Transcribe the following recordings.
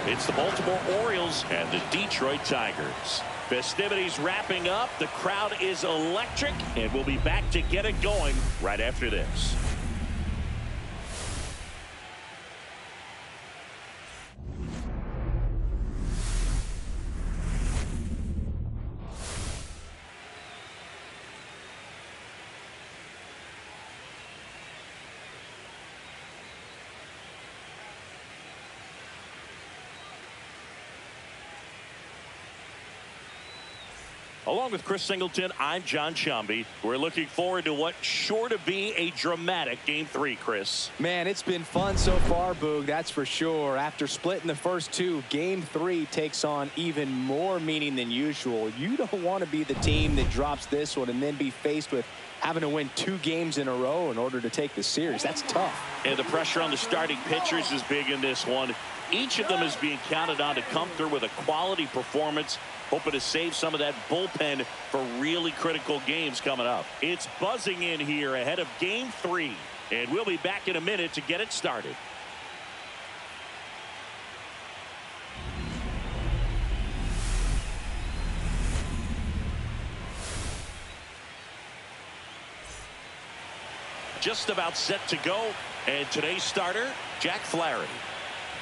It's the Baltimore Orioles and the Detroit Tigers. Festivities wrapping up. The crowd is electric, and we'll be back to get it going right after this. Along with Chris Singleton, I'm John Chumby. We're looking forward to what's sure to be a dramatic Game 3, Chris. Man, it's been fun so far, Boog, that's for sure. After splitting the first two, Game 3 takes on even more meaning than usual. You don't want to be the team that drops this one and then be faced with having to win 2 games in a row in order to take the series. That's tough. And the pressure on the starting pitchers is big in this one. Each of them is being counted on to come through with a quality performance, hoping to save some of that bullpen for really critical games coming up. It's buzzing in here ahead of Game 3, and we'll be back in a minute to get it started. Just about set to go, and today's starter, Jack Flaherty.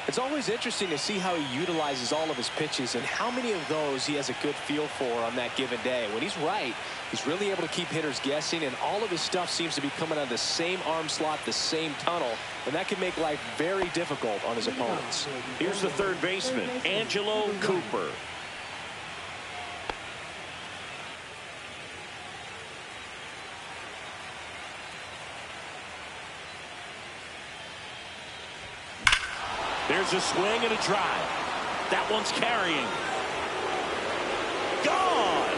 It's always interesting to see how he utilizes all of his pitches and how many of those he has a good feel for on that given day. When he's right, he's really able to keep hitters guessing, and all of his stuff seems to be coming out of the same arm slot, the same tunnel, and that can make life very difficult on his opponents. Here's the third baseman, Angelo Cooper. There's a swing and a drive. That one's carrying. Gone.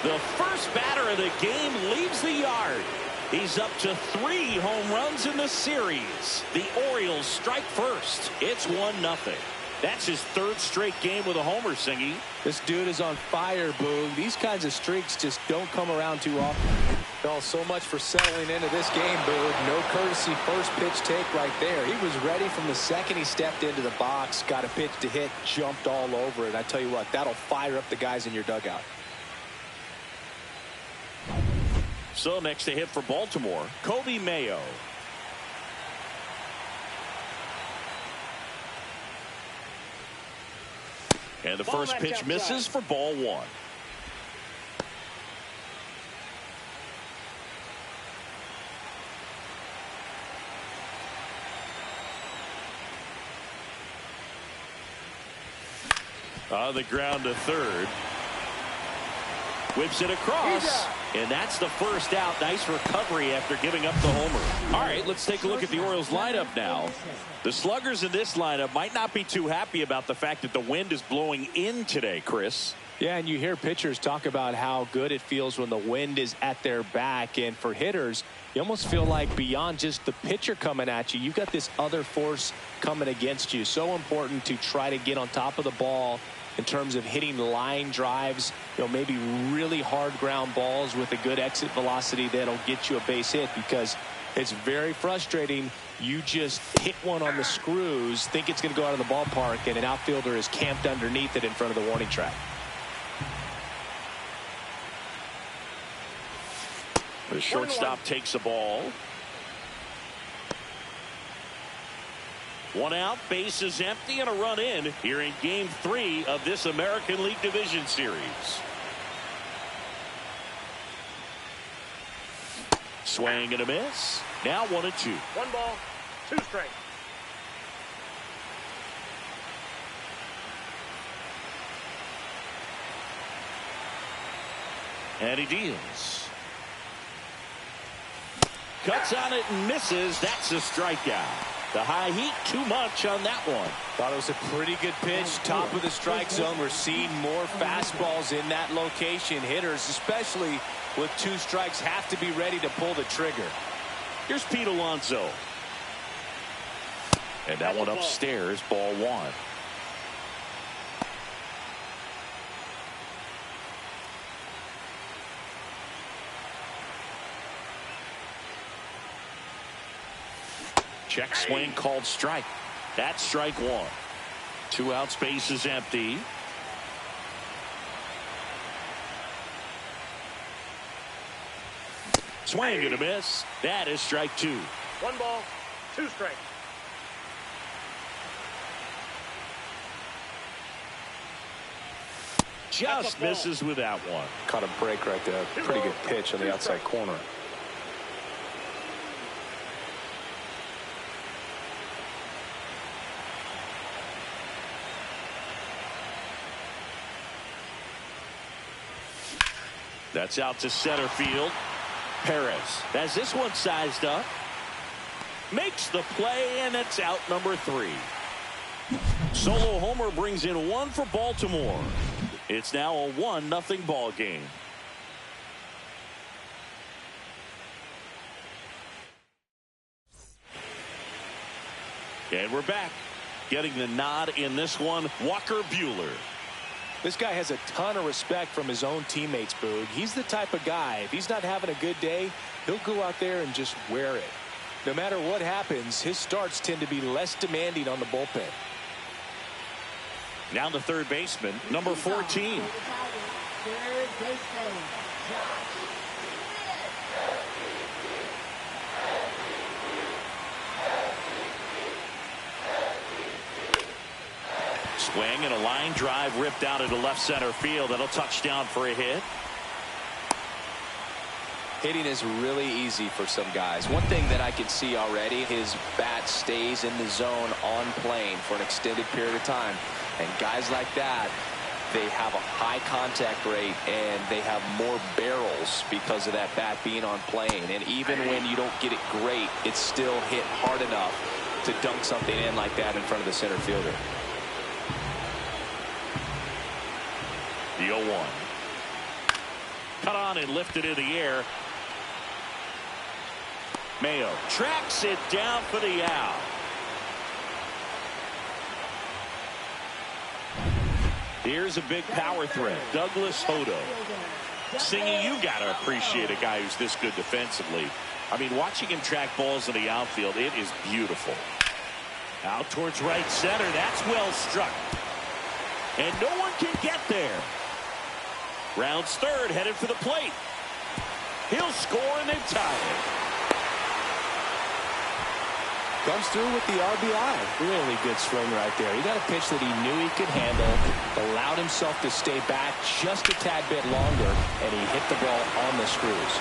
The first batter of the game leaves the yard. He's up to 3 home runs in the series. The Orioles strike first. It's 1-0. That's his 3rd straight game with a homer, Singy. This dude is on fire, Boog. These kinds of streaks just don't come around too often. Oh, so much for settling into this game, Boog. No courtesy first pitch take right there. He was ready from the second he stepped into the box, got a pitch to hit, jumped all over it. I tell you what, that'll fire up the guys in your dugout. So next to hit for Baltimore, Kobe Mayo. And the first pitch misses for ball 1. On the ground to third. Whips it across. And that's the first out. Nice recovery after giving up the homer. All right, let's take a look at the Orioles lineup now. The sluggers in this lineup might not be too happy about the fact that the wind is blowing in today, Chris. Yeah, and you hear pitchers talk about how good it feels when the wind is at their back. And for hitters, you almost feel like beyond just the pitcher coming at you, you've got this other force coming against you. So important to try to get on top of the ball in terms of hitting line drives, maybe really hard ground balls with a good exit velocity that'll get you a base hit, because it's very frustrating. You just hit one on the screws, think it's going to go out of the ballpark, and an outfielder is camped underneath it in front of the warning track. The shortstop takes the ball. One out, base is empty, and a run in here in Game 3 of this American League Division Series. Swing and a miss. Now 1-2. 1 ball, 2 strikes. And he deals. Cuts on it and misses. That's a strikeout. The high heat, too much on that one. Thought it was a pretty good pitch. Top of the strike zone. We're seeing more fastballs in that location. Hitters, especially with 2 strikes, have to be ready to pull the trigger. Here's Pete Alonso. And that one upstairs, ball 1. Check swing called strike. That's strike 1. 2 outs, base is empty. Swing and a miss. That is strike 2. 1 ball, 2 strikes. Just misses with that one. Caught a break right there. Pretty good pitch on the outside corner. That's out to center field. Perez has this one sized up. Makes the play, and it's out number 3. Solo homer brings in 1 for Baltimore. It's now a 1-0 ball game. And we're back. Getting the nod in this one, Walker Buehler. This guy has a ton of respect from his own teammates, Boog. He's the type of guy, if he's not having a good day, he'll go out there and just wear it. No matter what happens, his starts tend to be less demanding on the bullpen. Now the third baseman, number 14. Third baseman, Swing and a line drive ripped out into left center field. That'll touch down for a hit. Hitting is really easy for some guys. One thing that I can see already, his bat stays in the zone on plane for an extended period of time. And guys like that, they have a high contact rate and they have more barrels because of that bat being on plane. And even when you don't get it great, it's still hit hard enough to dunk something in like that in front of the center fielder. The 0-1. Cut on and lifted in the air. Mayo tracks it down for the out. Here's a big power threat. Douglas Hodo. Singy, you got to appreciate a guy who's this good defensively. I mean, watching him track balls in the outfield, it is beautiful. Out towards right center. That's well struck. And no one can get there. Rounds third, headed for the plate. He'll score and then tie it. Comes through with the RBI. Really good swing right there. He got a pitch that he knew he could handle, allowed himself to stay back just a tad bit longer, and he hit the ball on the screws.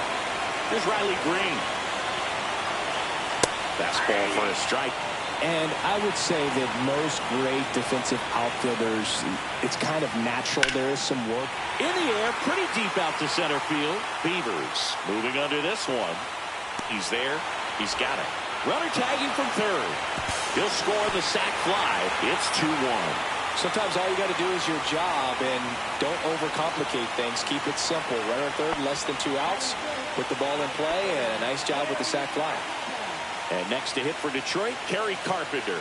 Here's Riley Green. Fastball for a strike. And I would say that most great defensive outfielders, it's kind of natural. There is some work. In the air, pretty deep out to center field. Beavers moving under this one. He's there. He's got it. Runner tagging from third. He'll score the sac fly. It's 2-1. Sometimes all you got to do is your job and don't overcomplicate things. Keep it simple. Runner third, less than 2 outs. Put the ball in play, and a nice job with the sac fly. And next to hit for Detroit, Kerry Carpenter.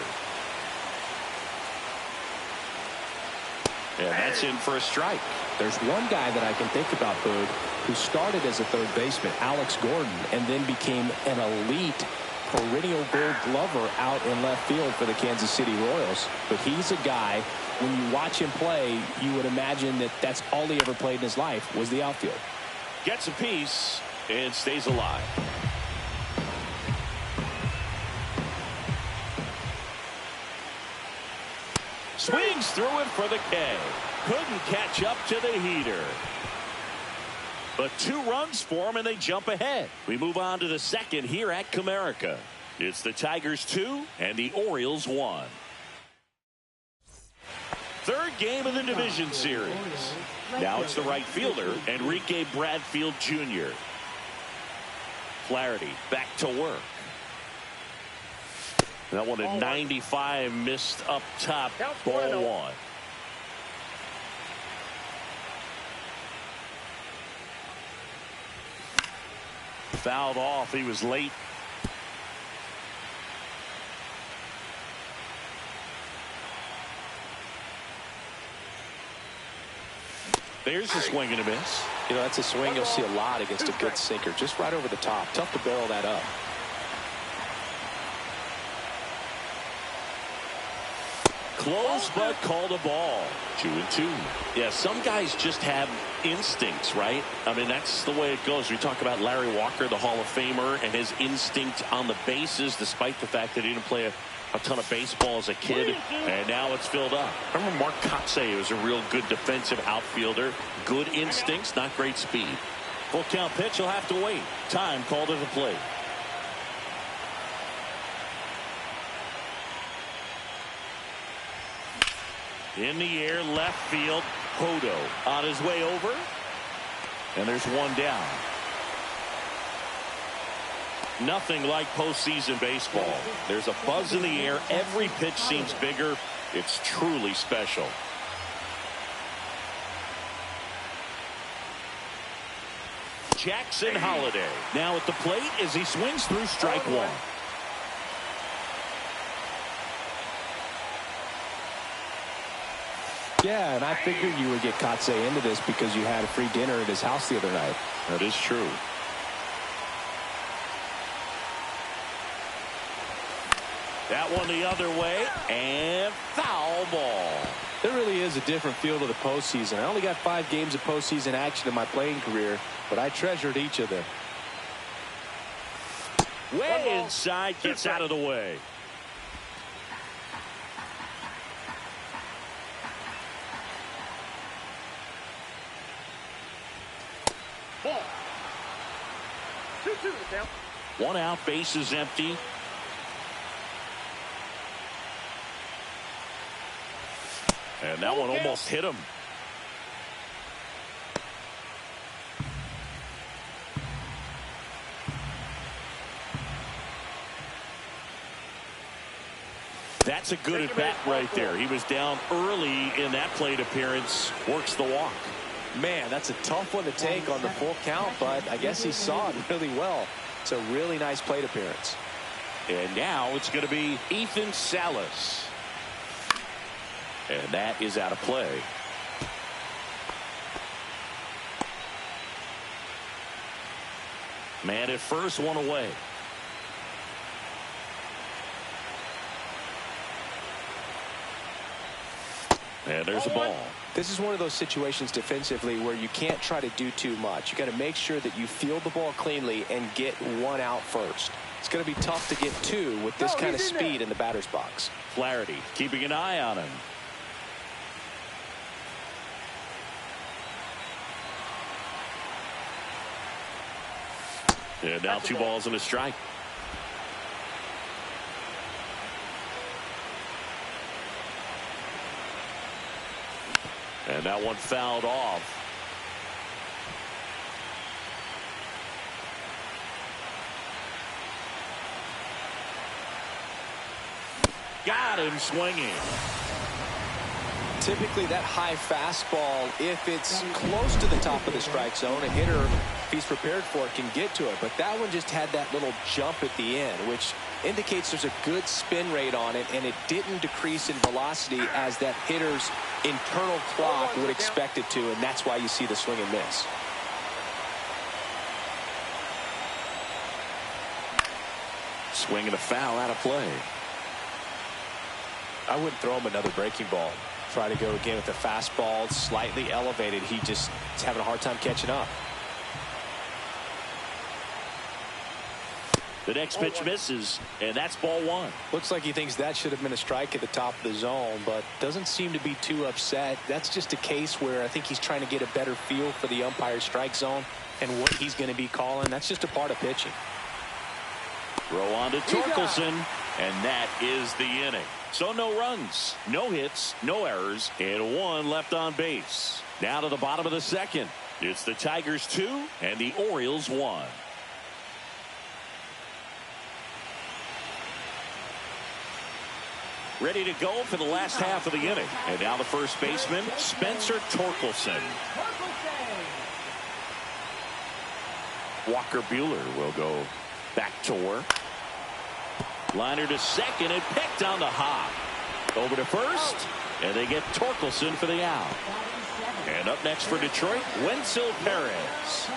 And that's in for a strike. There's one guy that I can think about, Boog, who started as a third baseman, Alex Gordon, and then became an elite perennial Gold Glover out in left field for the Kansas City Royals. But he's a guy, when you watch him play, you would imagine that that's all he ever played in his life was the outfield. Gets a piece and stays alive. Swings through it for the K. Couldn't catch up to the heater. But 2 runs for him, and they jump ahead. We move on to the second here at Comerica. It's the Tigers 2 and the Orioles 1. Third game of the division series. Now it's the right fielder, Enrique Bradfield Jr. Flaherty back to work. That one at 95, missed up top. Ball 1. Fouled off. He was late. There's a swing and a miss. You know, that's a swing you'll see a lot against a good sinker. Just right over the top. Tough to barrel that up. Close, but called a ball. 2-2. Yeah, some guys just have instincts, right? I mean, that's the way it goes. We talk about Larry Walker, the Hall of Famer, and his instinct on the bases, despite the fact that he didn't play a ton of baseball as a kid, and now it's filled up. Remember Mark Kotsay was a real good defensive outfielder. Good instincts, not great speed. Full count pitch, he'll have to wait. Time called at the plate. In the air, left field. Hodo on his way over. And there's one down. Nothing like postseason baseball. There's a buzz in the air. Every pitch seems bigger. It's truly special. Jackson Holiday now at the plate as he swings through strike 1. Yeah, and I figured you would get Kotsay into this because you had a free dinner at his house the other night. That is true. That one the other way, and foul ball. There really is a different feel to the postseason. I only got 5 games of postseason action in my playing career, but I treasured each of them. Way inside, gets out of the way. Ball. 2-2 the count. 1 out, base is empty. And that one almost hit him. That's a good at bat right there. He was down early in that plate appearance. Works the walk. Man, that's a tough one to take on the full count, but I guess he saw it really well. It's a really nice plate appearance. And now it's going to be Ethan Salas. And that is out of play. Man at first, one away. And there's a ball. This is one of those situations defensively where you can't try to do too much. You got to make sure that you field the ball cleanly and get 1 out first. It's going to be tough to get 2 with this kind of speed in the batter's box. Flaherty keeping an eye on him. And now 2 balls and a strike. And that one fouled off. Got him swinging. Typically that high fastball, if it's close to the top of the strike zone, a hitter, if he's prepared for it, can get to it. But that one just had that little jump at the end, which indicates there's a good spin rate on it, and it didn't decrease in velocity as that hitter's internal clock would expect it to, and that's why you see the swing and miss. Swing and a foul out of play. I wouldn't throw him another breaking ball. Try to go again with the fastball slightly elevated. He just is having a hard time catching up. The next pitch misses, and that's ball one. Looks like he thinks that should have been a strike at the top of the zone, but doesn't seem to be too upset. That's just a case where I think he's trying to get a better feel for the umpire's strike zone and what he's going to be calling. That's just a part of pitching. Throw on to Torkelson, and that is the inning. So no runs, no hits, no errors, and one left on base. Now to the bottom of the second. It's the Tigers 2 and the Orioles 1. Ready to go for the last half of the inning. And now the first baseman, Spencer Torkelson. Walker Buehler will go back to work. Liner to second and picked on the hop. Over to first, and they get Torkelson for the out. And up next for Detroit, Wenzel Perez.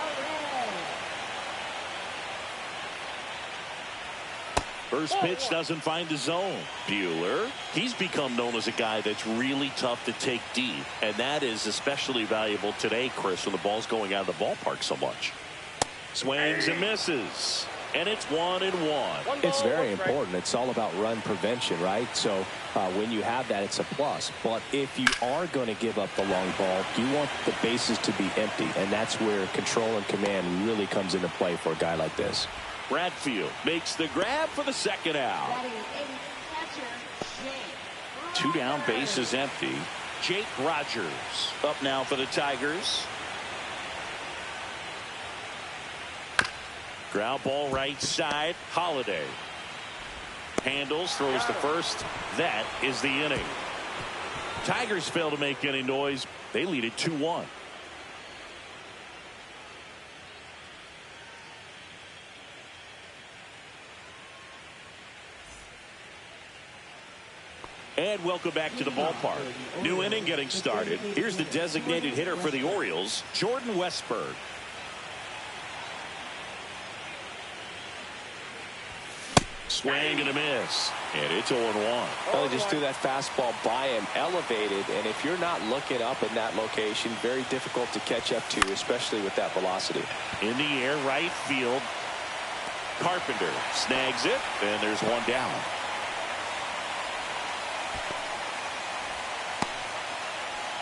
First pitch doesn't find the zone. Buehler, he's become known as a guy that's really tough to take deep, and that is especially valuable today, Chris, when the ball's going out of the ballpark so much. Swings and misses. And it's 1-1. It's very important. It's all about run prevention, right? So when you have that, it's a plus. But if you are going to give up the long ball, you want the bases to be empty. And that's where control and command really comes into play for a guy like this. Bradfield makes the grab for the second out. 2 down, bases empty. Jake Rogers up now for the Tigers. Ground ball right side. Holiday handles, throws to first. That is the inning. Tigers fail to make any noise. They lead it 2-1. And welcome back to the ballpark. New inning getting started. Here's the designated hitter for the Orioles, Jordan Westburg. Swing and a miss, and it's 0-1. Well, they just threw that fastball by him, elevated, and if you're not looking up in that location, very difficult to catch up to, especially with that velocity. In the air, right field. Carpenter snags it, and there's one down.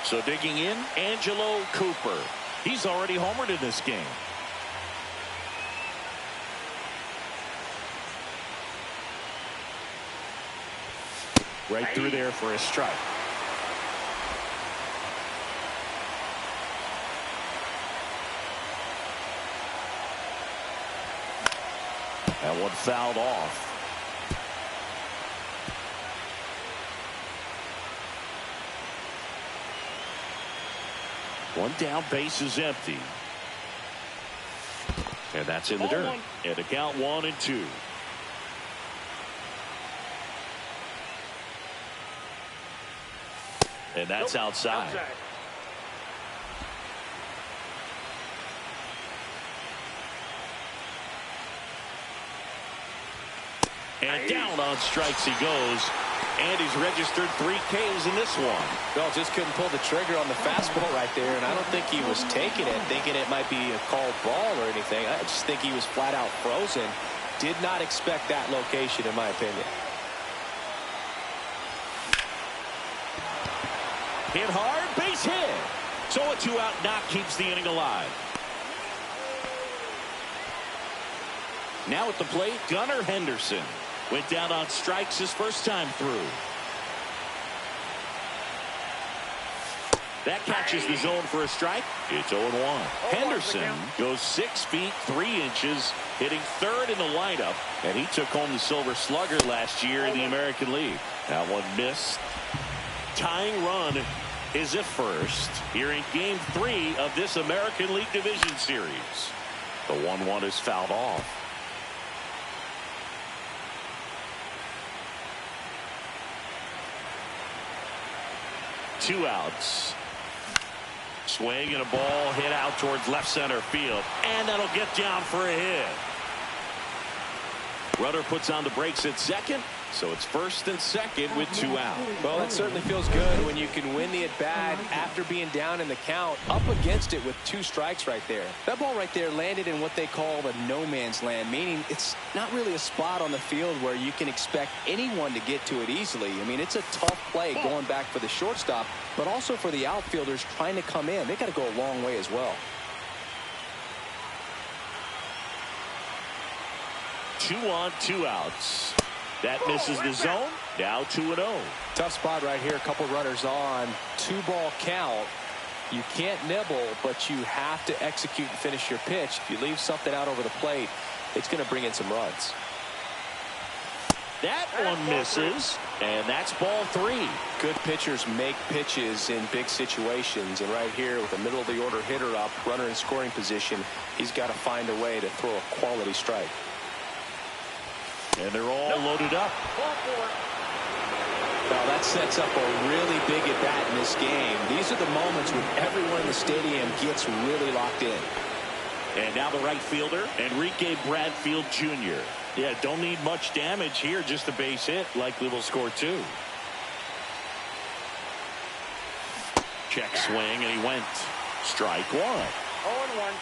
So digging in, Angelo Cooper. He's already homered in this game. Right through there for a strike. That one fouled off. One down, base is empty. And that's in the dirt. And the count 1-2. And that's outside. And down on strikes he goes. And he's registered 3 Ks in this one. Well, just couldn't pull the trigger on the fastball right there, and I don't think he was taking it, thinking it might be a called ball or anything. I just think he was flat out frozen. Did not expect that location, in my opinion. Hit hard, base hit. So a 2-out knock keeps the inning alive. Now at the plate, Gunnar Henderson. Went down on strikes his first time through. That catches the zone for a strike. It's 0-1. Henderson goes 6 feet 3 inches, hitting third in the lineup, and he took home the Silver Slugger last year in the American League. That one missed. Tying run is at first here in Game 3 of this American League Division Series. The 1-1 is fouled off. Two outs. Swing and a ball hit out towards left center field, and that'll get down for a hit. Runner puts on the brakes at second, so it's first and second with 2 out. Well, that certainly feels good when you can win the at-bat after being down in the count, up against it with 2 strikes right there. That ball right there landed in what they call the no man's land, meaning it's not really a spot on the field where you can expect anyone to get to it easily. I mean, it's a tough play going back for the shortstop, but also for the outfielders trying to come in. They got to go a long way as well. 2 on, 2 outs. That misses the zone. Now 2-0. Tough spot right here. A couple runners on. 2-ball count. You can't nibble, but you have to execute and finish your pitch. If you leave something out over the plate, it's going to bring in some runs. That one misses, and that's ball 3. Good pitchers make pitches in big situations, and right here with a middle of the order hitter up, runner in scoring position, he's got to find a way to throw a quality strike. And they're all loaded up. Well, that sets up a really big at-bat in this game. These are the moments when everyone in the stadium gets really locked in. And now the right fielder, Enrique Bradfield Jr. Yeah, don't need much damage here, just a base hit. Likely will score 2. Check swing, and he went. Strike 1. 0-1.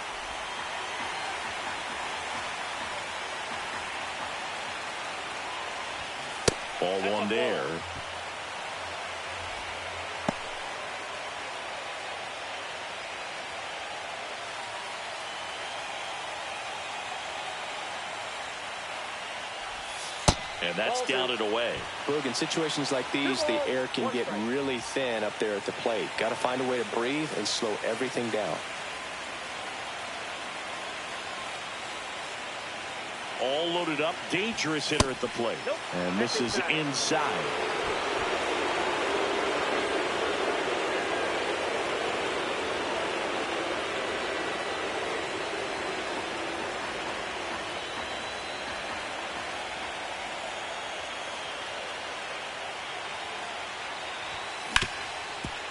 Ball 1 there. And that's down and away. Boog, in situations like these, the air can get really thin up there at the plate. Got to find a way to breathe and slow everything down. All loaded up. Dangerous hitter at the plate. And this is inside.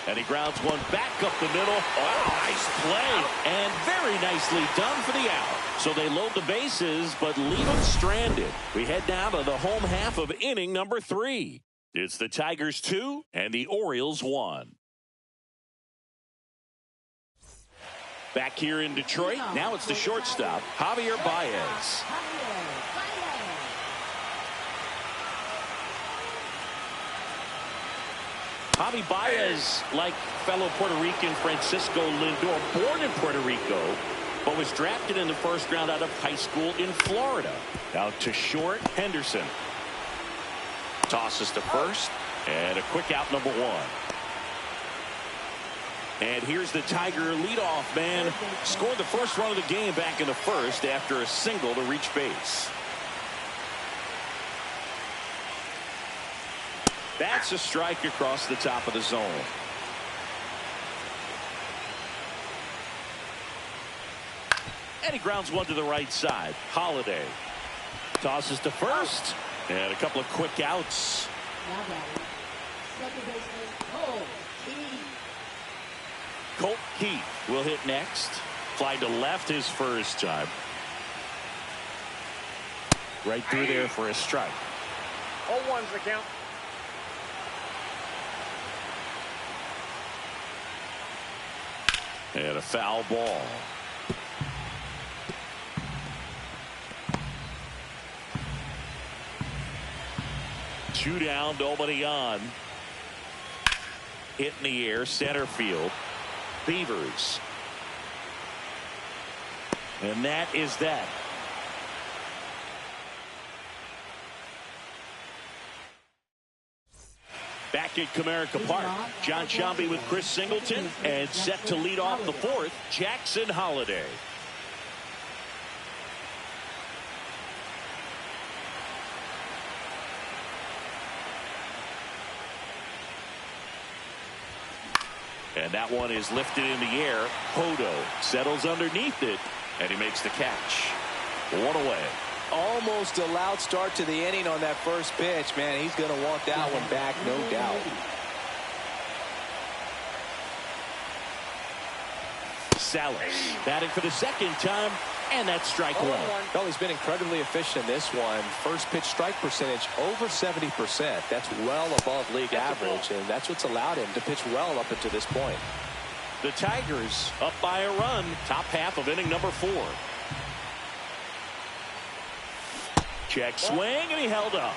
And he grounds one back up the middle. Oh, nice play. And very nicely done for the out. So they load the bases, but leave them stranded. We head now to the home half of inning number 3. It's the Tigers 2 and the Orioles 1. Back here in Detroit, now it's the shortstop, Javier Baez. Javi Baez, like fellow Puerto Rican Francisco Lindor, born in Puerto Rico, but was drafted in the first round out of high school in Florida. Out to short, Henderson. Tosses to first, and a quick out, number 1. And here's the Tiger leadoff man. Scored the first run of the game back in the first after a single to reach base. That's a strike across the top of the zone. And he grounds one to the right side. Holiday tosses to first, and a couple of quick outs. Second baseman, Colt Keith will hit next. Fly to left his first time. Right through there for a strike. 0-1's the count. And a foul ball. Two down, nobody on. Hit in the air, center field. Beavers. And that is that. Back at Comerica Park, John Sciambi with Chris Singleton, and set to lead off the fourth, Jackson Holliday. And that one is lifted in the air. Hodo settles underneath it, and he makes the catch. One away. Almost a loud start to the inning on that first pitch. Man, he's going to want that one back, no doubt. Salas batting for the second time, and that's strike one. Well, he's been incredibly efficient in this one. First pitch strike percentage over 70%. That's well above league average, and that's what's allowed him to pitch well up until this point. The Tigers up by a run, top half of inning number 4. Check swing, and he held up.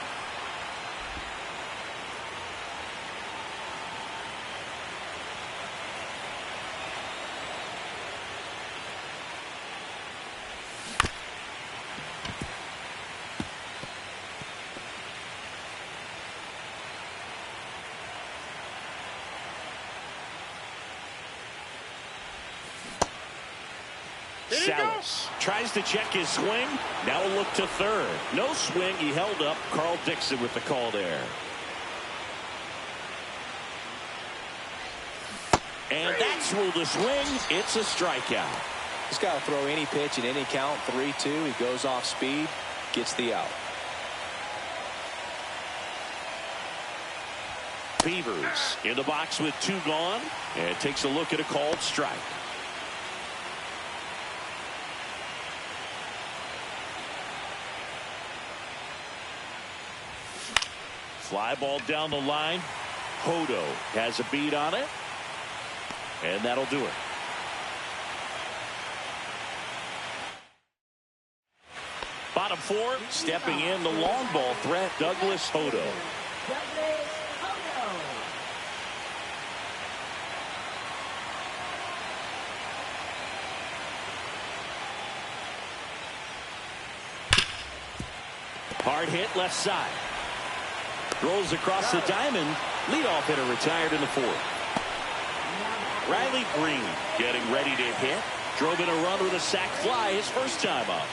Salas tries to check his swing. Now a look to third. No swing. He held up. Carl Dixon with the call there. And that's ruled a swing. It's a strikeout. He's got to throw any pitch in any count. 3-2. He goes off speed. Gets the out. Beavers in the box with 2 gone. And takes a look at a called strike. Fly ball down the line. Hodo has a beat on it. And that'll do it. Bottom 4, stepping in the long ball threat, Douglas Hodo. Hard hit left side. Rolls across the diamond. Leadoff hitter retired in the 4th. Riley Green getting ready to hit. Drove in a run with a sac fly his first time up.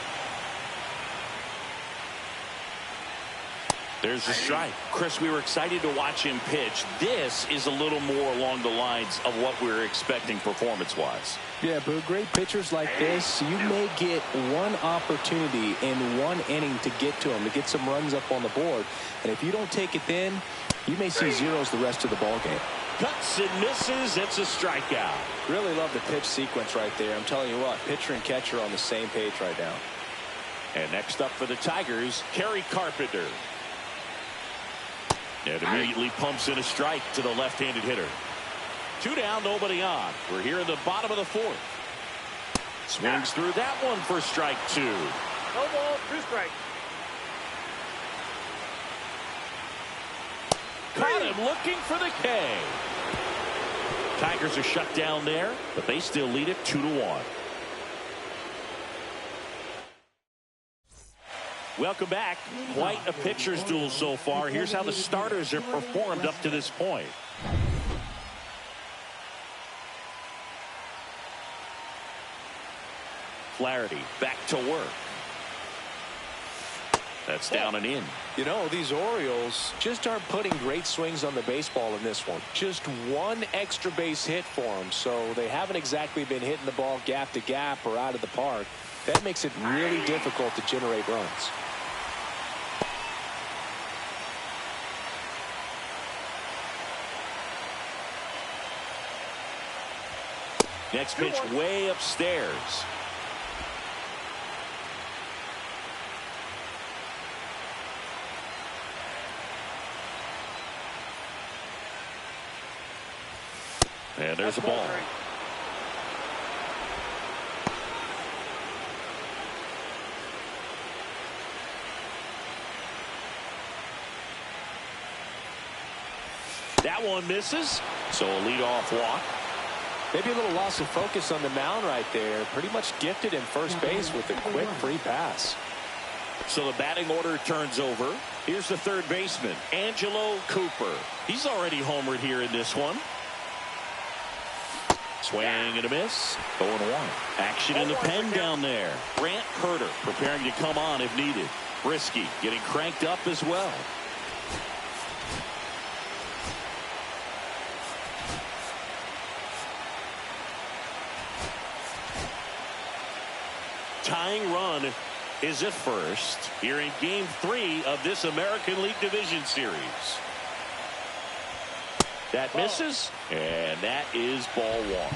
There's the strike. Chris, we were excited to watch him pitch. This is a little more along the lines of what we were expecting performance-wise. Yeah, but great pitchers like this, you may get one opportunity in one inning to get to him, to get some runs up on the board. And if you don't take it then, you may see zeros the rest of the ball game. Cuts and misses. It's a strikeout. Really love the pitch sequence right there. I'm telling you what, pitcher and catcher on the same page right now. And next up for the Tigers, Kerry Carpenter. And immediately pumps in a strike to the left-handed hitter. 2 down, nobody on. We're here in the bottom of the 4th. Swings through that one for strike 2. No ball, 2 strikes. Caught him looking for the K. Tigers are shut down there, but they still lead it 2-1. Welcome back. Quite a pitcher's duel so far. Here's how the starters have performed up to this point. Flaherty back to work. That's down and in. You know, these Orioles just aren't putting great swings on the baseball in this one. Just one extra base hit for them, so they haven't exactly been hitting the ball gap to gap or out of the park. That makes it really difficult to generate runs. Next pitch way upstairs. And there's a ball. That one misses, so a leadoff walk. Maybe a little loss of focus on the mound right there. Pretty much gifted in first base with a quick free pass. So the batting order turns over. Here's the third baseman, Angelo Cooper. He's already homered here in this one. Swing and a miss. 0-1. Action in the pen down there. Brant Herter preparing to come on if needed. Brisky getting cranked up as well. Tying run is at first here in Game 3 of this American League Division Series. That misses, and that is ball one.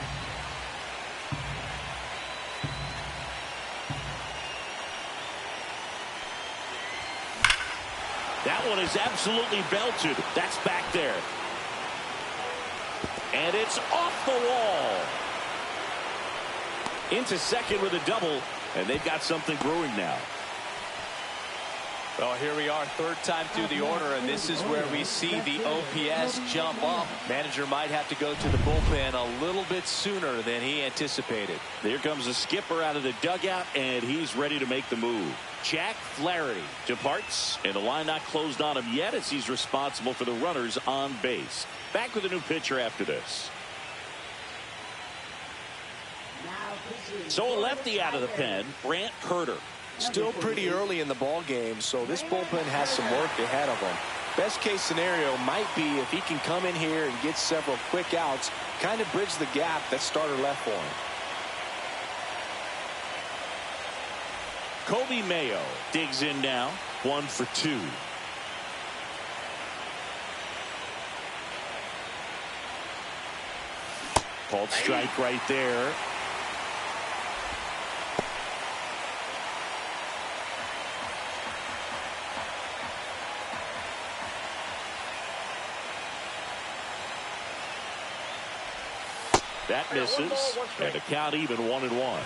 That one is absolutely belted. That's back there. And it's off the wall. Into second with a double, and they've got something brewing now. Well, here we are, third time through the order, and this is where we see the OPS jump up. Manager might have to go to the bullpen a little bit sooner than he anticipated. Here comes the skipper out of the dugout, and he's ready to make the move. Jack Flaherty departs, and the line not closed on him yet as he's responsible for the runners on base. Back with a new pitcher after this. So a lefty out of the pen, Brant Herter. Still pretty early in the ball game, so this bullpen has some work ahead of him. Best case scenario might be if he can come in here and get several quick outs, kind of bridge the gap that starter left for him. Kobe Mayo digs in now, 1 for 2. Called strike right there. That misses, and the count even 1-1.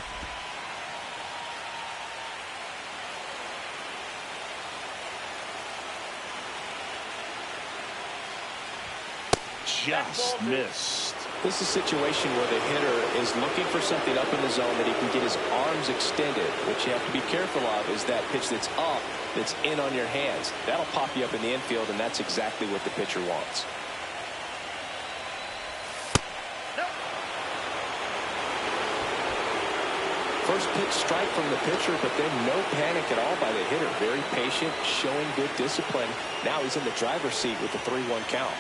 Just missed. This is a situation where the hitter is looking for something up in the zone that he can get his arms extended. What you have to be careful of is that pitch that's up, that's in on your hands. That'll pop you up in the infield, and that's exactly what the pitcher wants. First pitch strike from the pitcher, but then no panic at all by the hitter. Very patient, showing good discipline. Now he's in the driver's seat with the 3-1 count.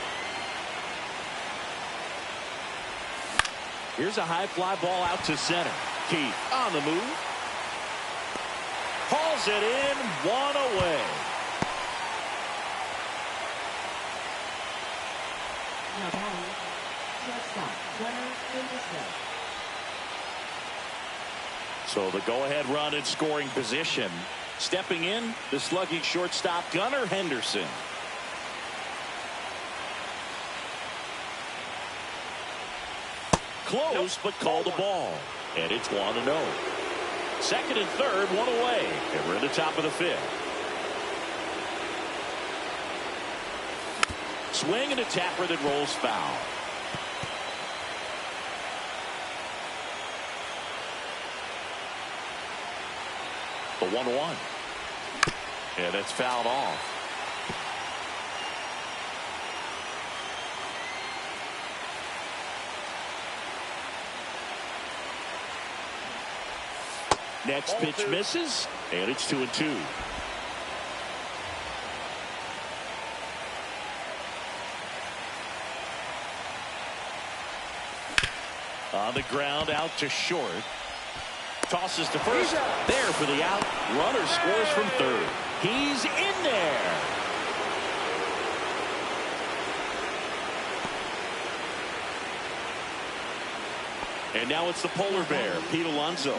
Here's a high fly ball out to center. Keith on the move. Hauls it in, 1 away. Now batting, shortstop, runner in the set. So the go-ahead run in scoring position. Stepping in, the slugging shortstop, Gunnar Henderson. Close, but called a ball. And it's 1-0. Second and third, 1 away. And we're in the top of the 5th. Swing and a tapper that rolls foul. The 1-1. And it's fouled off. Next pitch misses, and it's 2-2. On the ground, out to short. Tosses to first. There for the out. Runner scores from third. He's in there. And now it's the polar bear, Pete Alonso.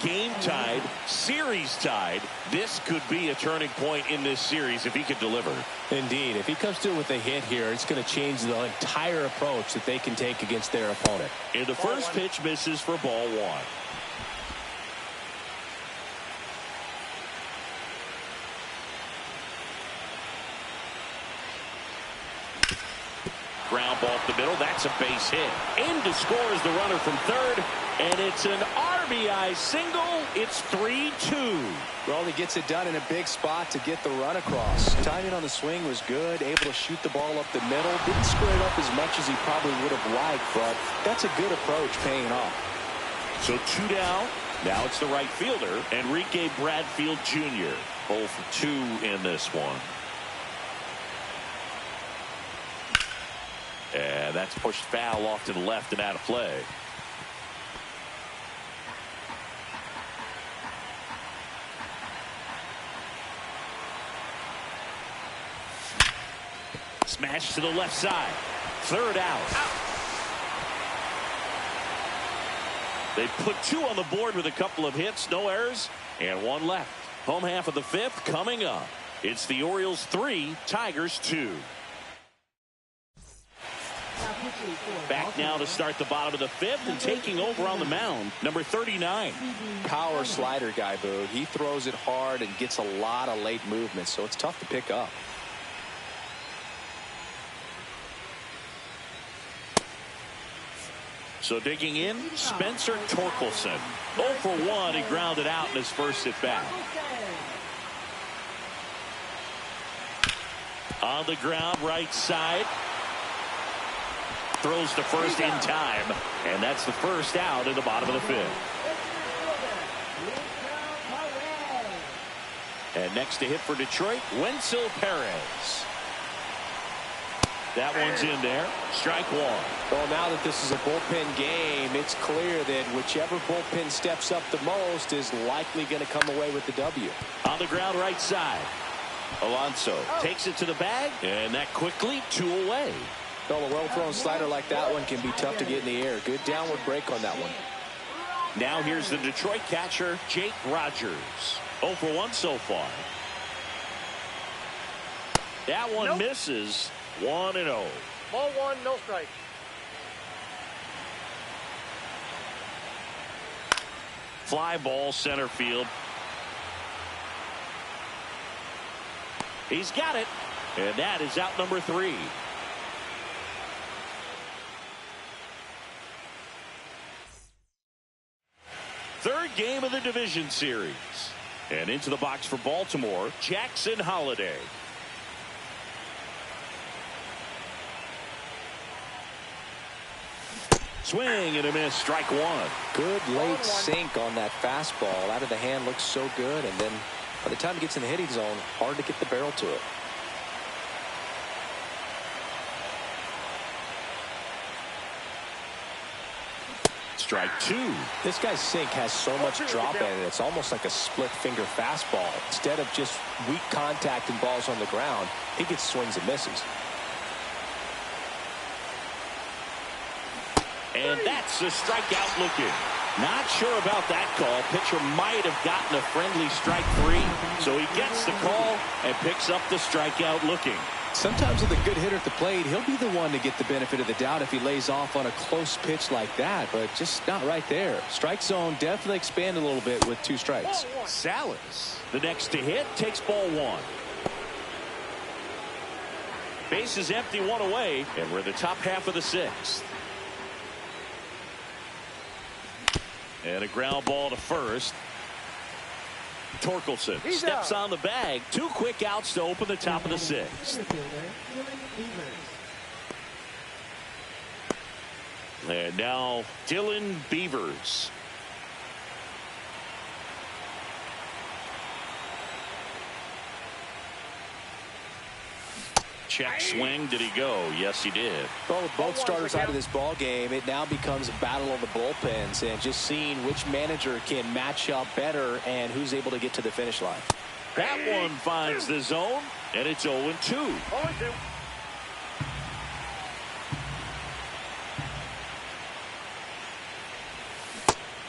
Game tied, series tied. This could be a turning point in this series if he can deliver. Indeed, if he comes through with a hit here, it's going to change the entire approach that they can take against their opponent. And the first pitch misses for ball 1. Ground ball up the middle. That's a base hit. In to score is the runner from third. And it's an RBI single. It's 3-2. Well, he gets it done in a big spot to get the run across. Timing on the swing was good, able to shoot the ball up the middle. Didn't square it up as much as he probably would have liked, but that's a good approach paying off. So 2 down. Now it's the right fielder, Enrique Bradfield Jr. 0 for 2 in this one. And that's pushed foul off to the left and out of play. Smash to the left side. Third out. They put 2 on the board with a couple of hits, no errors, and 1 left. Home half of the 5th coming up. It's the Orioles 3, Tigers 2. Back now to start the bottom of the 5th and taking over on the mound, number 39. Power slider guy, Boog. He throws it hard and gets a lot of late movement, so it's tough to pick up. So digging in, Spencer Torkelson. 0 for 1, he grounded out in his first at bat. On the ground, right side. Throws to first in time, and that's the first out in the bottom of the 5th. And next to hit for Detroit, Wenzel Perez. That one's in there. Strike 1. Well, now that this is a bullpen game, it's clear that whichever bullpen steps up the most is likely going to come away with the W. On the ground, right side. Alonso takes it to the bag, and that quickly 2 away. Well, a well-thrown slider like that one can be tough to get in the air. Good downward break on that one. Now here's the Detroit catcher, Jake Rogers. 0 for 1 so far. That one misses. 1-0. Ball 1, no strike. Fly ball center field. He's got it. And that is out number 3. Third game of the division series. And into the box for Baltimore, Jackson Holliday. Swing and a miss, strike 1. Good late sink on that fastball. Out of the hand, looks so good, and then by the time it gets in the hitting zone, hard to get the barrel to it. Strike 2. This guy's sink has so much drop in it. It's almost like a split finger fastball. Instead of just weak contact and balls on the ground, he gets swings and misses. And that's a strikeout looking. Not sure about that call. Pitcher might have gotten a friendly strike 3. So he gets the call and picks up the strikeout looking. Sometimes with a good hitter at the plate, he'll be the one to get the benefit of the doubt if he lays off on a close pitch like that, but just not right there. Strike zone definitely expanded a little bit with 2 strikes. Salas, the next to hit, takes ball 1. Base is empty, 1 away, and we're in the top half of the 6th. And a ground ball to first. Torkelson steps on the bag. 2 quick outs to open the top of the 6th. And now Dylan Beavers. Check swing. Did he go? Yes, he did. Well, with both starters out of this ball game, it now becomes a battle of the bullpens and just seeing which manager can match up better and who's able to get to the finish line. That one finds the zone, and it's 0-2. 0-2.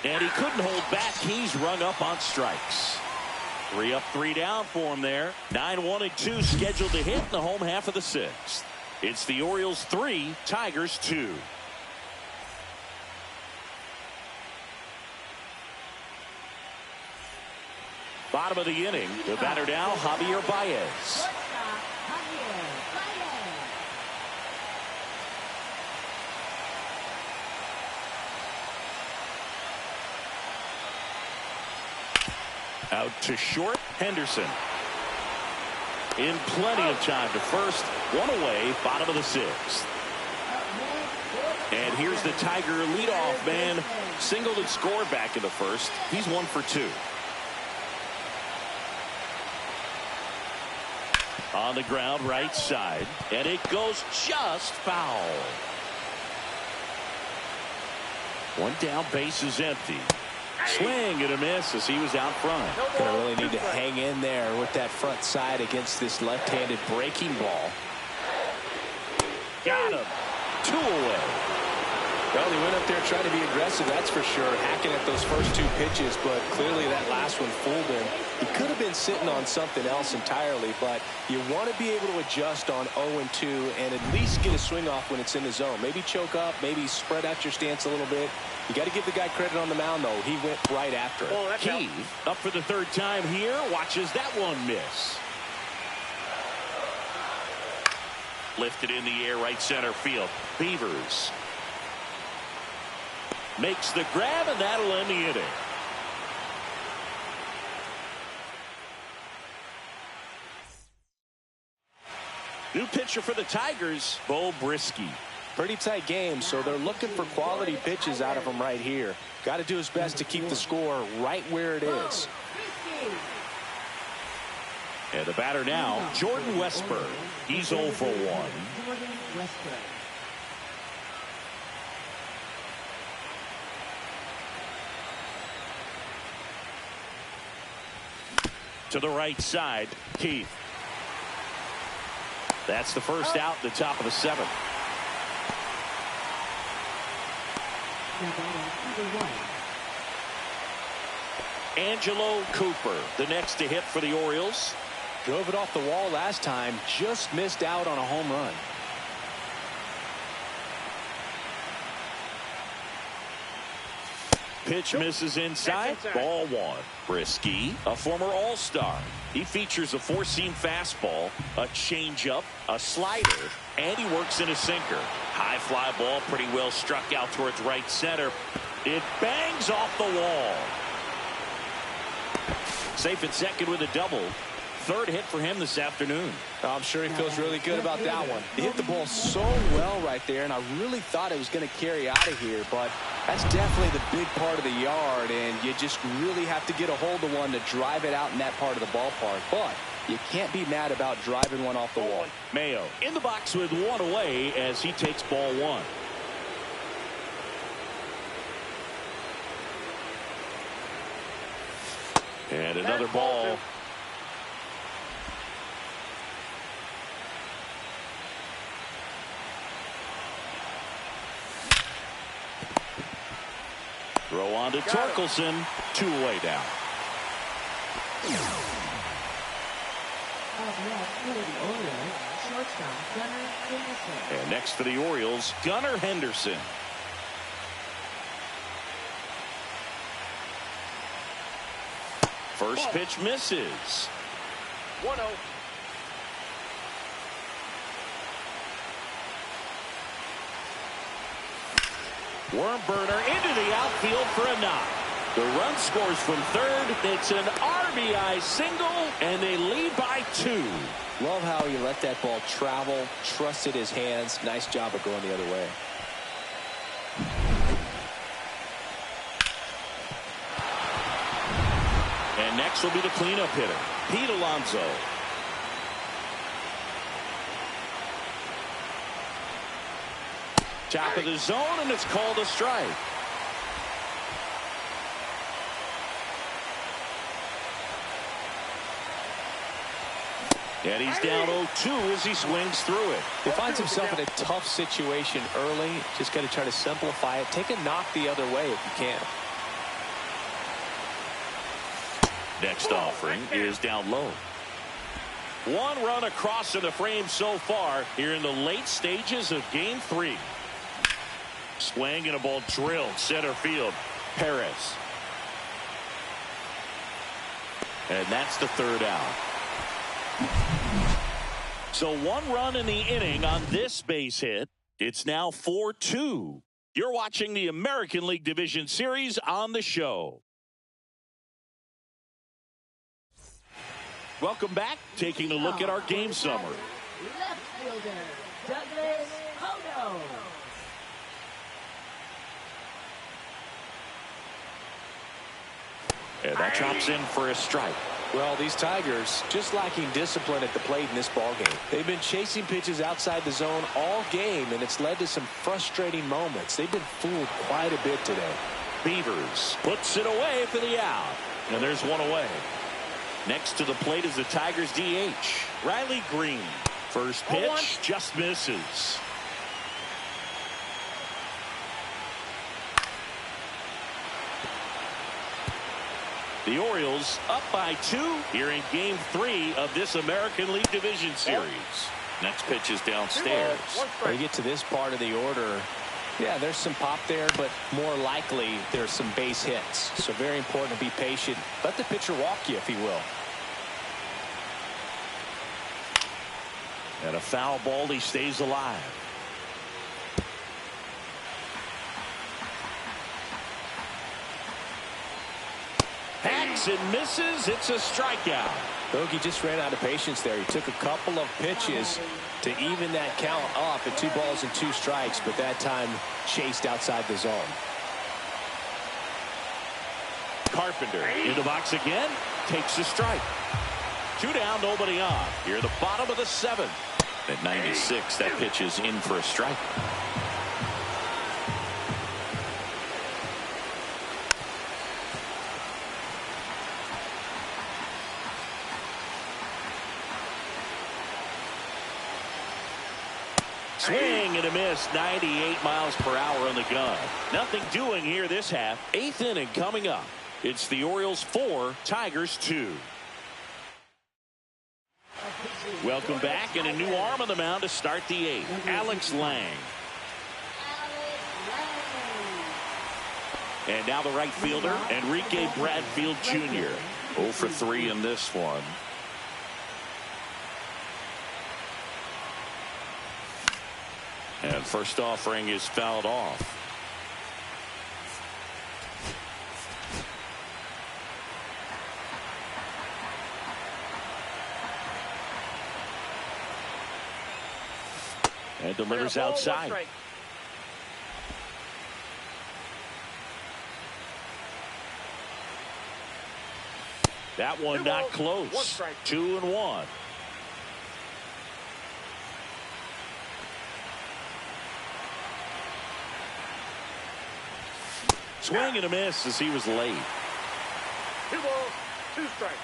And he couldn't hold back. He's rung up on strikes. 3 up, 3 down for him there. 9-1-2 scheduled to hit in the home half of the 6th. It's the Orioles 3, Tigers 2. Bottom of the inning, the batter now, Javier Baez. Out to short, Henderson. In plenty of time to first. One away, bottom of the sixth. And here's the Tiger leadoff man. Singled and scored back in the first. He's 1 for 2. On the ground, right side. And it goes just foul. One down, base is empty. Swing and a miss as he was out front. Gonna really need to hang in there with that front side against this left-handed breaking ball. Got him. 2 away. Well, he went up there trying to be aggressive, that's for sure, hacking at those first 2 pitches, but clearly that last one fooled him. He could have been sitting on something else entirely, but you want to be able to adjust on 0-2 and at least get a swing off when it's in the zone. Maybe choke up, maybe spread out your stance a little bit. You got to give the guy credit on the mound, though. He went right after it. Keith, up for the 3rd time here, watches that one miss. Lifted in the air, right center field. Beavers makes the grab, and that'll end the inning. New pitcher for the Tigers, Bo Brisky. Pretty tight game, so they're looking for quality pitches out of him right here. Got to do his best to keep the score right where it is. And the batter now, Jordan Westburg. He's 0 for 1. Jordan Westburg. To the right side, Keith. That's the first out, the top of the 7th. Now batting number 1. Angelo Cooper, the next to hit for the Orioles. Drove it off the wall last time, just missed out on a home run. Pitch misses inside. Ball 1. Brisky, a former All-Star. He features a 4-seam fastball, a changeup, a slider, and he works in a sinker. High fly ball, pretty well struck out towards right center. It bangs off the wall. Safe at second with a double. 3rd hit for him this afternoon. I'm sure he feels really good about that one. He hit the ball so well right there, and I really thought it was going to carry out of here, but that's definitely the big part of the yard, and you just really have to get a hold of one to drive it out in that part of the ballpark. But you can't be mad about driving one off the wall. Mayo in the box with 1 away as he takes ball 1. And another ball. Throw on to Torkelson. 2 away down. And next for the Orioles, Gunnar Henderson. First pitch misses. 1-0. Worm burner into the outfield for a knock. The run scores from 3rd. It's an RBI single, and they lead by 2. Love how he let that ball travel, trusted his hands. Nice job of going the other way. And next will be the cleanup hitter, Pete Alonso. Top of the zone, and it's called a strike. And he's down 0-2 as he swings through it. He finds himself in a tough situation early. Just got to try to simplify it. Take a knock the other way if you can. Next offering is down low. 1 run across in the frame so far here in the late stages of game 3. Swing and a ball drilled center field. Perez. And that's the 3rd out. So 1 run in the inning on this base hit. It's now 4-2. You're watching the American League Division Series on the show. Welcome back. Taking a look at our game summary. Left fielder, Douglas Hodo. And that drops in for a strike. Well, these Tigers just lacking discipline at the plate in this ballgame. They've been chasing pitches outside the zone all game, and it's led to some frustrating moments. They've been fooled quite a bit today. Beavers puts it away for the out. And there's one away. Next to the plate is the Tigers DH, Riley Green. First pitch just misses. The Orioles up by 2 here in Game 3 of this American League Division Series. Next pitch is downstairs. When you get to this part of the order, yeah, there's some pop there, but more likely there's some base hits. So very important to be patient. Let the pitcher walk you, if he will. And a foul ball, he stays alive. Hacks and misses. It's a strikeout. Bogey just ran out of patience there. He took a couple of pitches to even that count up at 2 balls and 2 strikes, but that time chased outside the zone. Carpenter in the box again. Takes a strike. 2 down, nobody on. Here the bottom of the 7th. At 96, that pitch is in for a strike. Swing and a miss. 98 miles per hour on the gun. Nothing doing here this half. 8th inning coming up. It's the Orioles 4, Tigers 2. Welcome back, and a new arm on the mound to start the 8th. Alex Lang. And now the right fielder, Enrique Bradfield Jr. 0 for 3 in this one. And first offering is fouled off. And delivers outside. That one not close. 2-1. Swing and a miss as he was late. 2 balls, 2 strikes.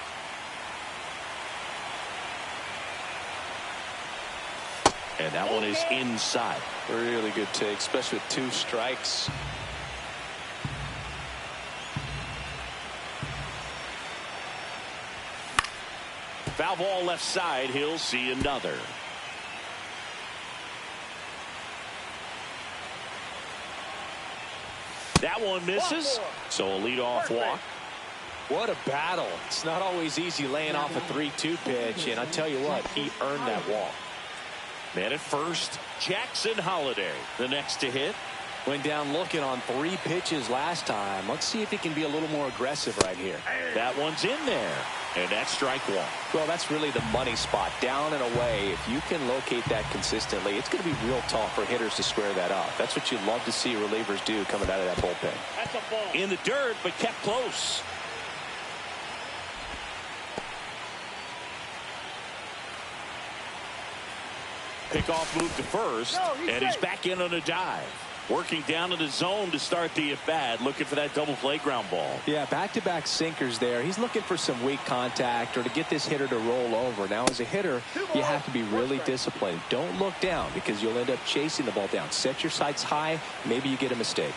And that one is inside. Really good take, especially with 2 strikes. Foul ball left side. He'll see another. That one misses. So a leadoff walk. What a battle. It's not always easy laying off a 3-2 pitch, and I tell you what, he earned that walk. Man at first, Jackson Holiday, the next to hit. Went down looking on 3 pitches last time. Let's see if he can be a little more aggressive right here. That one's in there, and that's strike 1. Well, that's really the money spot, down and away. If you can locate that consistently, it's going to be real tough for hitters to square that up. That's what you love to see relievers do coming out of that bullpen. That's a ball. In the dirt, but kept close. Pickoff move to first, and he's back in on a dive. Working down in the zone to start the at-bat, looking for that double play ground ball. Yeah, back-to-back sinkers there. He's looking for some weak contact or to get this hitter to roll over. Now, as a hitter, you have to be really disciplined. Don't look down because you'll end up chasing the ball down. Set your sights high. Maybe you get a mistake.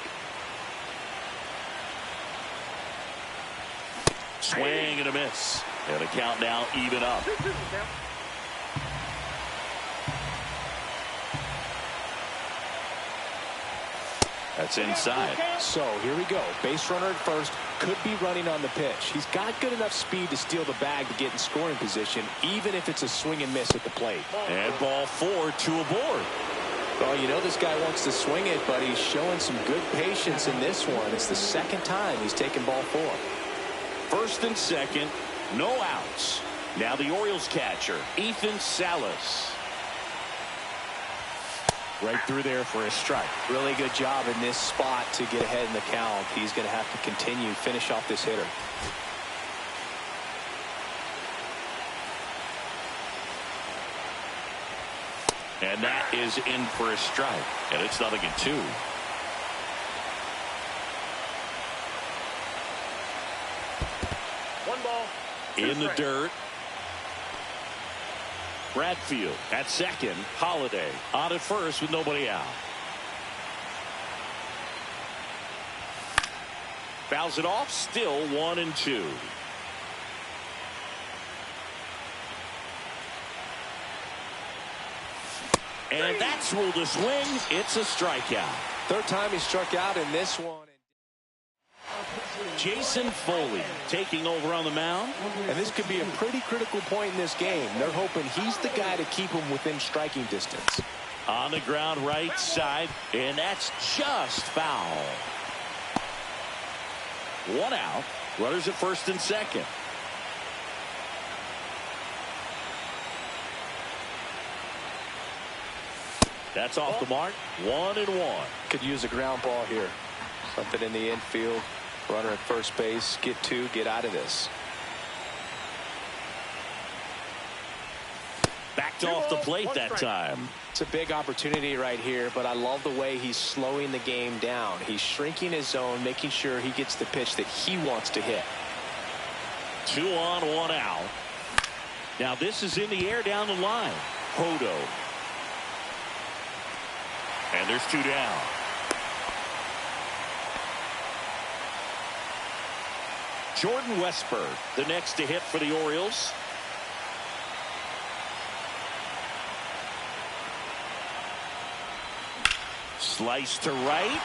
Swing and a miss. And the count now even up. That's inside. So here we go. Base runner at first. Could be running on the pitch. He's got good enough speed to steal the bag to get in scoring position, even if it's a swing and miss at the plate. And ball 4, 2 aboard. Well, you know this guy wants to swing it, but he's showing some good patience in this one. It's the 2nd time he's taken ball 4. First and second, no outs. Now the Orioles catcher, Ethan Salas. Right through there for a strike. Really good job in this spot to get ahead in the count. He's going to have to continue, finish off this hitter. And that is in for a strike. And it's 0-2. One ball. In the dirt. Bradfield at second. Holiday on at first with nobody out. Fouls it off. Still 1-2. And that's ruled a swing. It's a strikeout. Third time he struck out in this one. Jason Foley taking over on the mound. And this could be a pretty critical point in this game. They're hoping he's the guy to keep him within striking distance. On the ground right side, and that's just foul. One out. Runners at first and second. That's off the mark. 1-1. Could use a ground ball here. Something in the infield. Runner at first base. Get two. Get out of this. Backed off the plate that time. It's a big opportunity right here, but I love the way he's slowing the game down. He's shrinking his zone, making sure he gets the pitch that he wants to hit. 2 on, 1 out. Now this is in the air down the line. Hodo. And there's 2 down. Jordan Westburg, the next to hit for the Orioles. Slice to right.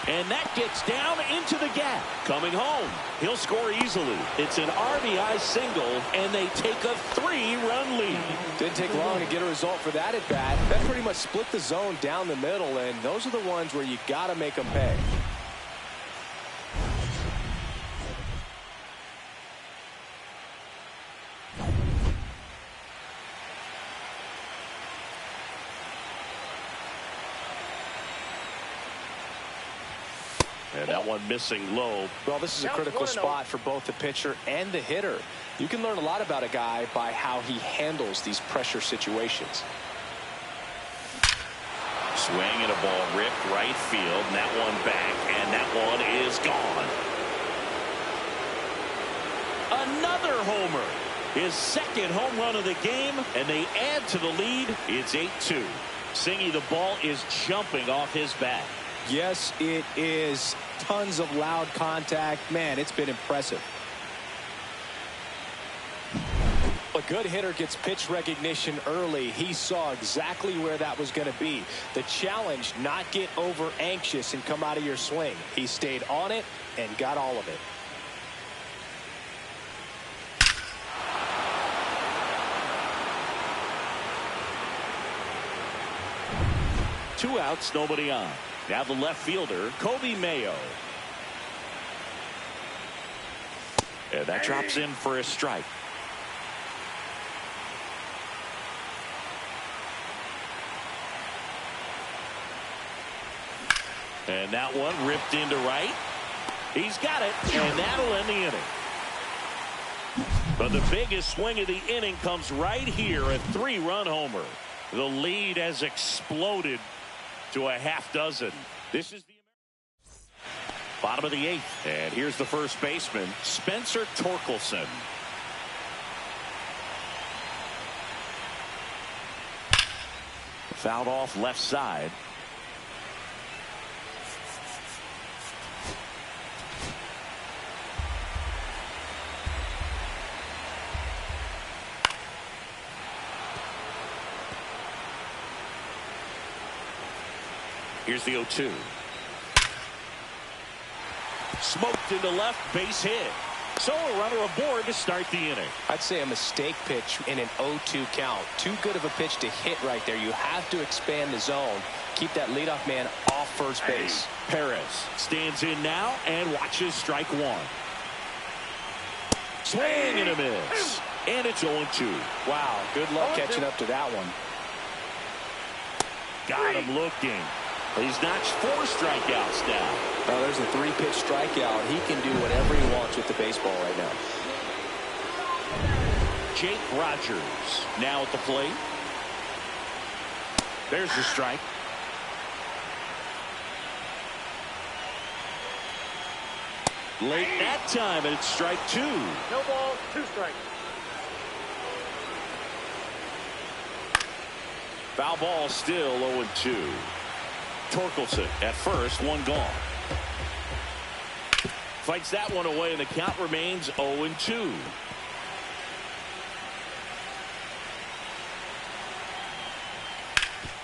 And that gets down into the gap. Coming home. He'll score easily. It's an RBI single, and they take a 3-run lead. Didn't take long to get a result for that at bat. That pretty much split the zone down the middle, and those are the ones where you got to make them pay. And that one missing low. Well, this is a critical spot for both the pitcher and the hitter. You can learn a lot about a guy by how he handles these pressure situations. Swing and a ball ripped right field. And that one back. And that one is gone. Another homer. His second home run of the game. And they add to the lead. It's 8-2. Singy, the ball is jumping off his bat. Yes, it is. Tons of loud contact. Man, it's been impressive. A good hitter gets pitch recognition early. He saw exactly where that was going to be. The challenge, not get over anxious and come out of your swing. He stayed on it and got all of it. Two outs, nobody on. Now the left fielder, Kobe Mayo. And that drops in for a strike. And that one ripped into right. He's got it, and that'll end the inning. But the biggest swing of the inning comes right here, a 3-run homer. The lead has exploded to a half dozen. This is the bottom of the 8th. And here's the first baseman, Spencer Torkelson. Fouled off left side. Here's the 0-2. Smoked into left, base hit. So a runner aboard to start the inning. I'd say a mistake pitch in an 0-2 count. Too good of a pitch to hit right there. You have to expand the zone. Keep that leadoff man off first base. Perez stands in now and watches strike one. Swing and a miss. And it's 0-2. Wow, good luck catching up to that one. Got him looking. He's notched 4 strikeouts now. Oh, there's a 3-pitch strikeout. He can do whatever he wants with the baseball right now. Jake Rogers now at the plate. There's the strike. Late that time, and it's strike 2. No ball, 2 strikes. Foul ball, still 0-2. Torkelson at first, 1 gone. Fights that one away, and the count remains 0-2.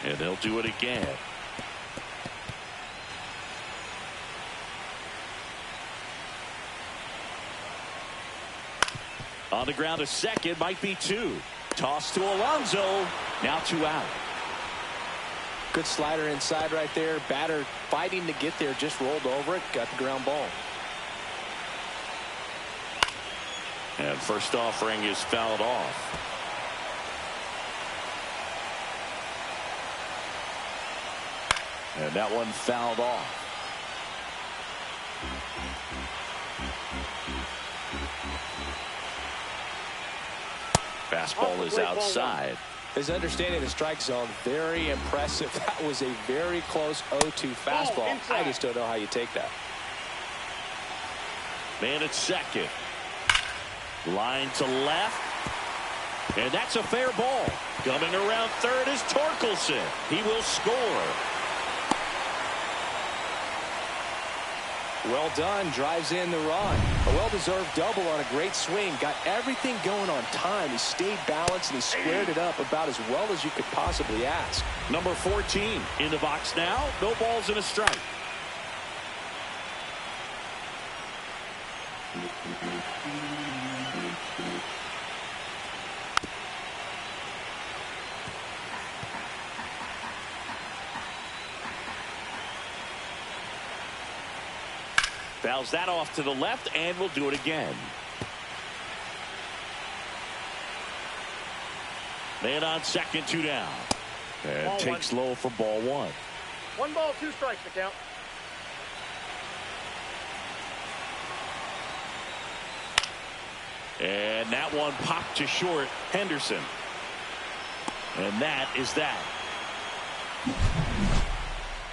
And they'll do it again. On the ground to second, might be 2. Toss to Alonso. Now 2 out. Good slider inside right there. Batter fighting to get there, just rolled over it, got the ground ball. And first offering is fouled off. And that one fouled off. Fastball is outside. His understanding of the strike zone, very impressive. That was a very close 0-2 fastball. I just don't know how you take that. Man at second. Line to left. And that's a fair ball. Coming around third is Torkelson. He will score. Well done, drives in the run. A well-deserved double on a great swing. Got everything going on time. He stayed balanced and he squared it up about as well as you could possibly ask. Number 14 in the box now. No balls and a strike. Fouls that off to the left, and we'll do it again. Man on second, 2 down. And Ball takes 1. low for ball 1. 1 ball, 2 strikes to count. And that one popped to short. Henderson. And that is that.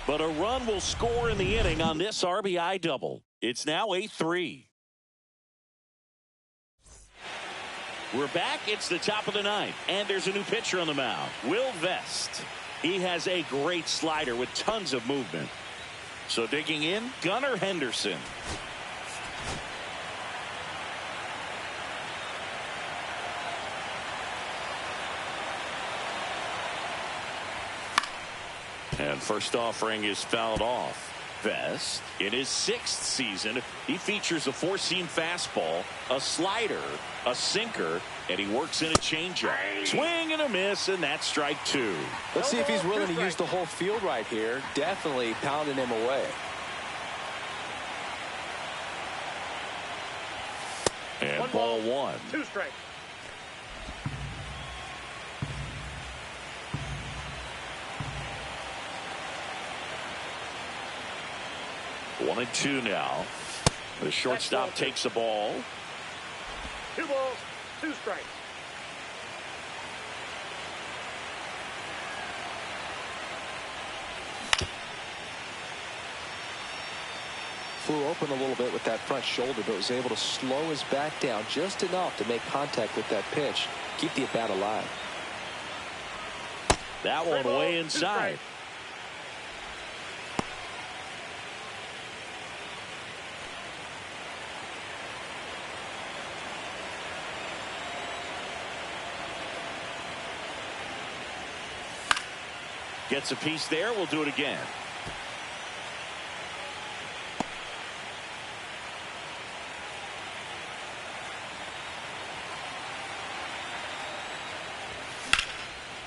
But a run will score in the inning on this RBI double. It's now 8-3. We're back. It's the top of the 9th. And there's a new pitcher on the mound. Will Vest. He has a great slider with tons of movement. So digging in, Gunnar Henderson. And first offering is fouled off. Vest, in his 6th season, he features a 4-seam fastball, a slider, a sinker, and he works in a changeup. Swing and a miss, and that's strike 2. Let's see if he's willing to use the whole field right here. Definitely pounding him away. And ball 1. 2 strikes. One and 2 now. The shortstop takes the ball. 2 balls, 2 strikes. Flew open a little bit with that front shoulder, but was able to slow his back down just enough to make contact with that pitch. Keep the at-bat alive. That one way inside. Gets a piece there. We'll do it again.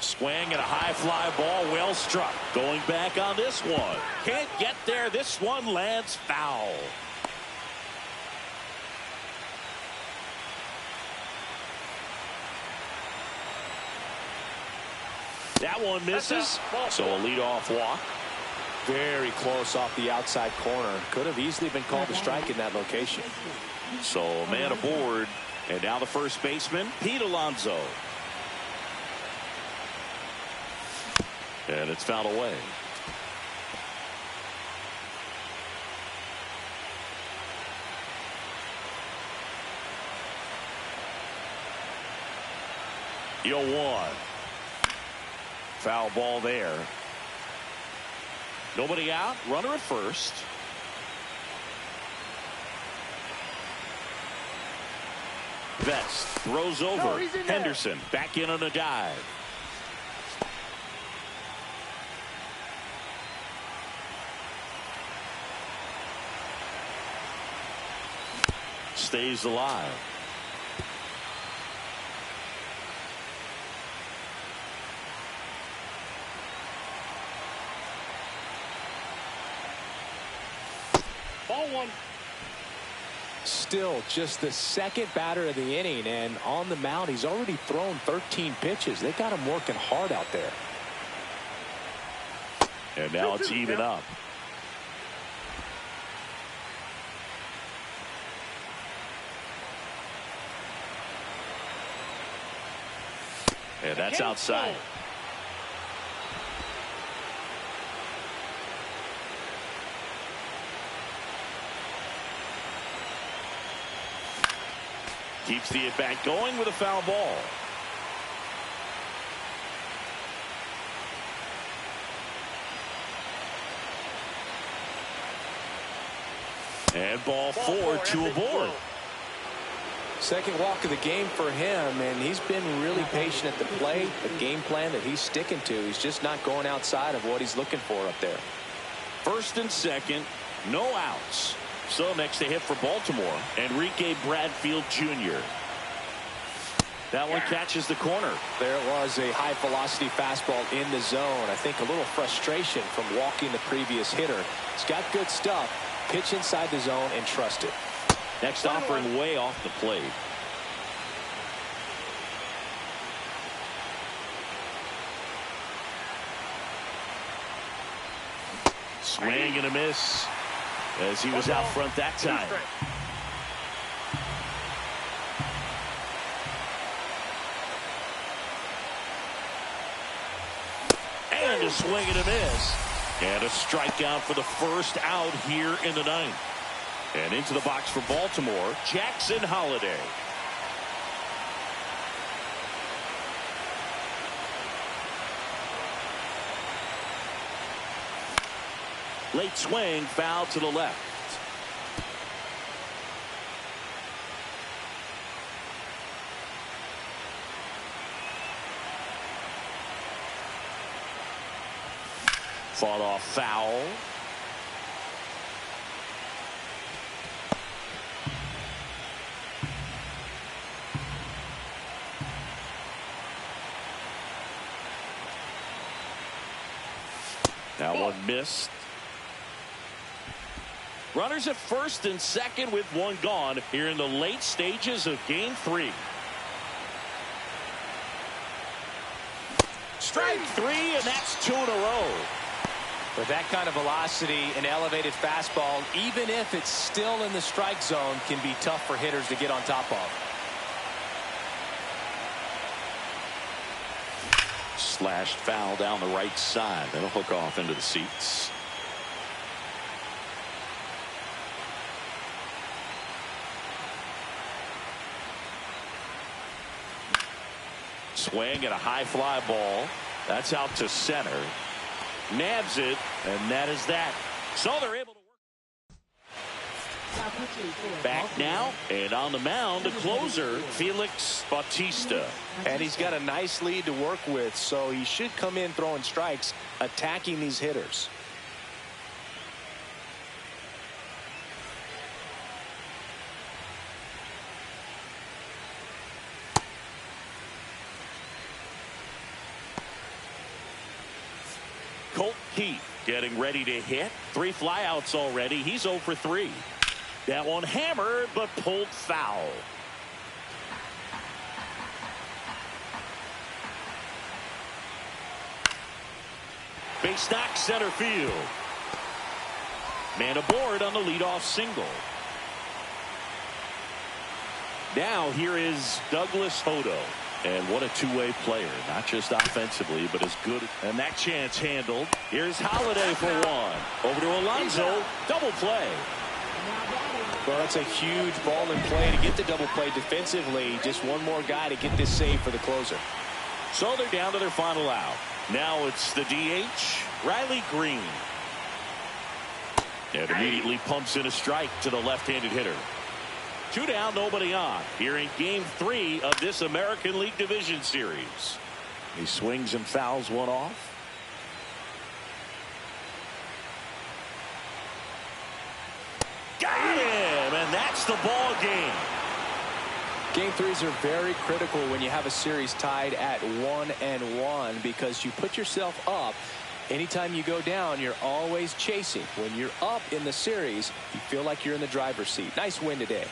Swing and a high fly ball, well struck. Going back on this one. Can't get there. This one lands foul. That one misses. So a leadoff walk. Very close off the outside corner. Could have easily been called a strike in that location. So a man aboard. And now the first baseman, Pete Alonso. And it's fouled away. Yo, one. Foul ball there. Nobody out. Runner at first. Vest throws over. Henderson back in on a dive. Stays alive. Ball one. Still just the second batter of the inning, and on the mound he's already thrown 13 pitches. They got him working hard out there. And now it's even up. And that's outside. Keeps the at-bat going with a foul ball. And ball four, two aboard. Second walk of the game for him, and he's been really patient at the plate. The game plan that he's sticking to, he's just not going outside of what he's looking for up there. First and second, no outs. So next to hit for Baltimore, Enrique Bradfield Jr. That one catches the corner. There was a high velocity fastball in the zone. I think a little frustration from walking the previous hitter. He's got good stuff. Pitch inside the zone and trust it. Next offering way off the plate. Swing and a miss as he was out front that time. And a swing and a miss. And a strikeout for the first out here in the ninth. And into the box for Baltimore, Jackson Holliday. Late swing, foul to the left. Fought off foul. That one missed. Runners at first and second with one gone here in the late stages of game 3. Strike 3, and that's 2 in a row. With that kind of velocity, an elevated fastball, even if it's still in the strike zone, can be tough for hitters to get on top of. Slashed foul down the right side. That'll hook off into the seats. Swing at a high fly ball. That's out to center. Nabs it, and that is that. So they're able to work. Back now, and on the mound, the closer, Felix Bautista. And he's got a nice lead to work with, so he should come in throwing strikes, attacking these hitters. Colt Keith getting ready to hit. 3 flyouts already. He's 0 for 3. That one hammered, but pulled foul. Base knock center field. Man aboard on the leadoff single. Now here is Douglas Hodo. And what a two-way player, not just offensively, but as good. And that chance handled. Here's Holiday for one. Over to Alonso. Double play. Well, that's a huge ball in play to get the double play defensively. Just one more guy to get this save for the closer. So they're down to their final out. Now it's the DH, Riley Green. And immediately pumps in a strike to the left-handed hitter. 2 down, nobody on. Here in Game 3 of this American League Division Series. He swings and fouls one off. Got him, and that's the ball game. Game 3s are very critical when you have a series tied at 1-1 because you put yourself up. Anytime you go down, you're always chasing. When you're up in the series, you feel like you're in the driver's seat. Nice win today.